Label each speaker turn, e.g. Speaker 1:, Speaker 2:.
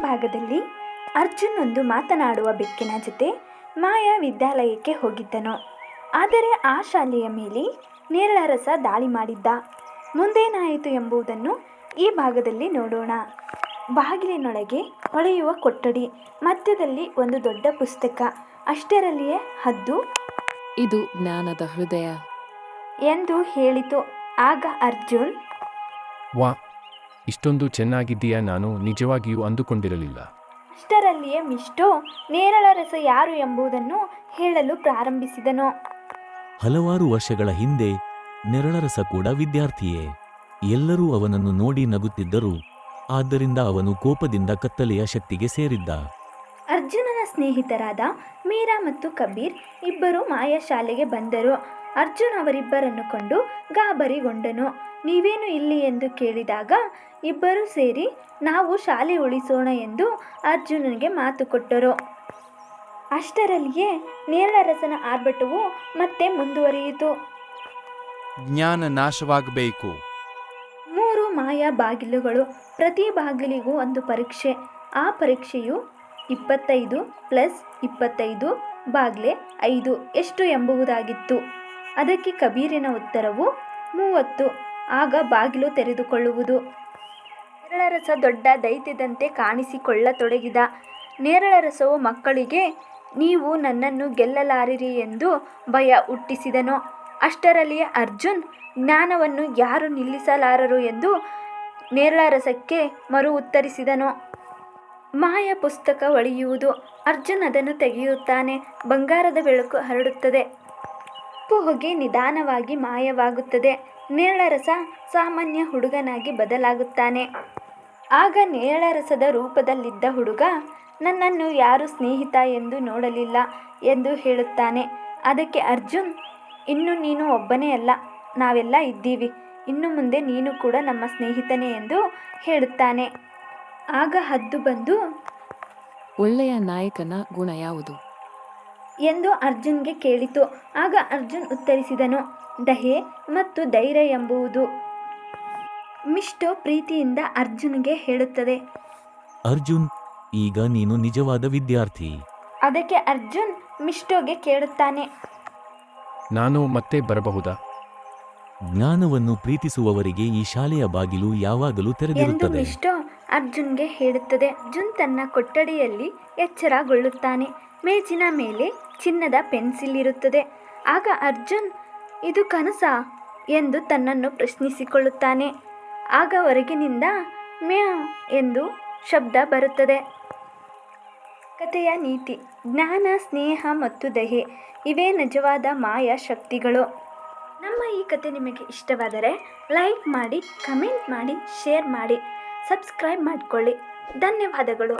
Speaker 1: ಭಾಗದಲ್ಲಿ ಅರ್ಜುನ್ ಒಂದು ಮಾತನಾಡುವ ಬೆಕ್ಕಿನ ಜೊತೆ ಮಾಯಾ ವಿದ್ಯಾಲಯಕ್ಕೆ ಹೋಗಿದ್ದನು. ಆದರೆ ಆ ಶಾಲೆಯ ಮೇಲೆ ನೇರಳರಸ ದಾಳಿ ಮಾಡಿದ್ದ. ಮುಂದೇನಾಯಿತು ಎಂಬುದನ್ನು ಈ ಭಾಗದಲ್ಲಿ ನೋಡೋಣ. ಬಾಗಿಲಿನೊಳಗೆ ಹೊಳೆಯುವ ಕೊಠಡಿ, ಮಧ್ಯದಲ್ಲಿ ಒಂದು ದೊಡ್ಡ ಪುಸ್ತಕ, ಅಷ್ಟರಲ್ಲಿಯೇ ಹದ್ದು
Speaker 2: ಇದು ಜ್ಞಾನದ ಹೃದಯ
Speaker 1: ಎಂದು ಹೇಳಿತು. ಆಗ ಅರ್ಜುನ್,
Speaker 3: ವಾ, ಇಷ್ಟೊಂದು ಚೆನ್ನಾಗಿದ್ದೀಯಾ, ನಾನು ನಿಜವಾಗಿಯೂ ಅಂದುಕೊಂಡಿರಲಿಲ್ಲ.
Speaker 1: ಅಷ್ಟರಲ್ಲಿಯೇ ಮಿಸ್ಟೋ ನೇರಳರಸ ಯಾರು ಎಂಬುದನ್ನು ಹೇಳಲು ಪ್ರಾರಂಭಿಸಿದನು.
Speaker 4: ಹಲವಾರು ವರ್ಷಗಳ ಹಿಂದೆ ನೆರಳರಸ ಕೂಡ ವಿದ್ಯಾರ್ಥಿಯೇ. ಎಲ್ಲರೂ ಅವನನ್ನು ನೋಡಿ ನಗುತ್ತಿದ್ದರು, ಆದ್ದರಿಂದ ಅವನು ಕೋಪದಿಂದ ಕತ್ತಲೆಯ ಶಕ್ತಿಗೆ ಸೇರಿದ್ದ.
Speaker 1: ಅರ್ಜುನನ ಸ್ನೇಹಿತರಾದ ಮೀರಾ ಮತ್ತು ಕಬೀರ್ ಇಬ್ಬರು ಮಾಯಾ ಶಾಲೆಗೆ ಬಂದರು. ಅರ್ಜುನ್ ಅವರಿಬ್ಬರನ್ನು ಕಂಡು ಗಾಬರಿಗೊಂಡನು. ನೀವೇನು ಇಲ್ಲಿ ಎಂದು ಕೇಳಿದಾಗ ಇಬ್ಬರೂ ಸೇರಿ ನಾವು ಶಾಲೆ ಉಳಿಸೋಣ ಎಂದು ಅರ್ಜುನನಿಗೆ ಮಾತು ಕೊಟ್ಟರು. ಅಷ್ಟರಲ್ಲಿಯೇ ನೇರಳರಸನ ಆರ್ಭಟವು ಮತ್ತೆ ಮುಂದುವರಿಯಿತು.
Speaker 5: ಜ್ಞಾನ ನಾಶವಾಗಬೇಕು.
Speaker 1: 3 ಮಾಯಾ ಬಾಗಿಲುಗಳು, ಪ್ರತಿ ಬಾಗಿಲಿಗೂ ಒಂದು ಪರೀಕ್ಷೆ. ಆ ಪರೀಕ್ಷೆಯು 25 + 25 ಬಾಗ್ಲೆ 5 ಎಷ್ಟು ಎಂಬುದಾಗಿತ್ತು. ಅದಕ್ಕೆ ಕಬೀರಿನ ಉತ್ತರವು 30. ಆಗ ಬಾಗಿಲು ತೆರೆದುಕೊಳ್ಳುವುದು. ನೇರಳರಸ ದೊಡ್ಡ ದೈತ್ಯದಂತೆ ಕಾಣಿಸಿಕೊಳ್ಳತೊಡಗಿದ. ನೇರಳರಸವು ಮಕ್ಕಳಿಗೆ ನೀವು ನನ್ನನ್ನು ಗೆಲ್ಲಲಾರಿರಿ ಎಂದು ಭಯ ಹುಟ್ಟಿಸಿದನು. ಅಷ್ಟರಲ್ಲಿಯೇ ಅರ್ಜುನ್ ಜ್ಞಾನವನ್ನು ಯಾರು ನಿಲ್ಲಿಸಲಾರರು ಎಂದು ನೇರಳರಸಕ್ಕೆ ಮರು ಉತ್ತರಿಸಿದನು. ಮಾಯಾ ಪುಸ್ತಕ ಒಳೆಯುವುದು. ಅರ್ಜುನ್ ಅದನ್ನು ತೆಗೆಯುತ್ತಾನೆ. ಬಂಗಾರದ ಬೆಳಕು ಹರಡುತ್ತದೆ. ಕಪ್ಪು ಹೊಗೆ ನಿಧಾನವಾಗಿ ಮಾಯವಾಗುತ್ತದೆ. ನೇರಳರಸ ಸಾಮಾನ್ಯ ಹುಡುಗನಾಗಿ ಬದಲಾಗುತ್ತಾನೆ. ಆಗ ನೇರಳರಸದ ರೂಪದಲ್ಲಿದ್ದ ಹುಡುಗ ನನ್ನನ್ನು ಯಾರು ಸ್ನೇಹಿತ ಎಂದು ನೋಡಲಿಲ್ಲ ಎಂದು ಹೇಳುತ್ತಾನೆ. ಅದಕ್ಕೆ ಅರ್ಜುನ್, ಇನ್ನು ನೀನು ಒಬ್ಬನೇ ಅಲ್ಲ, ನಾವೆಲ್ಲ ಇದ್ದೀವಿ. ಇನ್ನು ಮುಂದೆ ನೀನು ಕೂಡ ನಮ್ಮ ಸ್ನೇಹಿತನೇ ಎಂದು ಹೇಳುತ್ತಾನೆ. ಆಗ ಹದ್ದು ಬಂದು,
Speaker 2: ಒಳ್ಳೆಯ ನಾಯಕನ ಗುಣ ಯಾವುದು
Speaker 1: ಎಂದು ಅರ್ಜುನ್ಗೆ ಕೇಳಿತು. ಆಗ ಅರ್ಜುನ್ ಉತ್ತರಿಸಿದನು, ದಯೆ ಮತ್ತು ಧೈರ್ಯ ಎಂಬುದು. ಮಿಸ್ಟೋ ಪ್ರೀತಿಯಿಂದ ಅರ್ಜುನ್ಗೆ ಹೇಳುತ್ತದೆ.
Speaker 4: ಅರ್ಜುನ್, ಈಗ ನೀನು ನಿಜವಾದ ವಿದ್ಯಾರ್ಥಿ.
Speaker 1: ಅದಕ್ಕೆ ಅರ್ಜುನ್ ಮಿಸ್ಟೋಗೆ ಕೇಳುತ್ತಾನೆ,
Speaker 3: ನಾನು ಮತ್ತೆ ಬರಬಹುದಾ?
Speaker 4: ಜ್ಞಾನವನ್ನು ಪ್ರೀತಿಸುವವರಿಗೆ ಈ ಶಾಲೆಯ ಬಾಗಿಲು ಯಾವಾಗಲೂ
Speaker 1: ಎಂದು
Speaker 4: ತೆರೆದಿರುತ್ತದೆ.
Speaker 1: ಮಿಸ್ಟೋ ಅರ್ಜುನ್ಗೆ ಹೇಳುತ್ತದೆ. ಅರ್ಜುನ್ ತನ್ನ ಕೊಠಡಿಯಲ್ಲಿ ಎಚ್ಚರಗೊಳ್ಳುತ್ತಾನೆ. ಮೇಜಿನ ಮೇಲೆ ಚಿನ್ನದ ಪೆನ್ಸಿಲ್ ಇರುತ್ತದೆ. ಆಗ ಅರ್ಜುನ್, ಇದು ಕನಸಾ ಎಂದು ತನ್ನನ್ನು ಪ್ರಶ್ನಿಸಿಕೊಳ್ಳುತ್ತಾನೆ. ಆಗ ಹೊರಗಿನಿಂದ ಮ್ಯಾವ್ ಎಂದು ಶಬ್ದ ಬರುತ್ತದೆ. ಕಥೆಯ ನೀತಿ: ಜ್ಞಾನ, ಸ್ನೇಹ ಮತ್ತು ದಯೆ ಇವೇ ನಿಜವಾದ ಮಾಯಾ ಶಕ್ತಿಗಳು. ನಮ್ಮ ಈ ಕಥೆ ನಿಮಗೆ ಇಷ್ಟವಾದರೆ ಲೈಕ್ ಮಾಡಿ, ಕಮೆಂಟ್ ಮಾಡಿ, ಶೇರ್ ಮಾಡಿ, ಸಬ್ಸ್ಕ್ರೈಬ್ ಮಾಡಿಕೊಳ್ಳಿ. ಧನ್ಯವಾದಗಳು.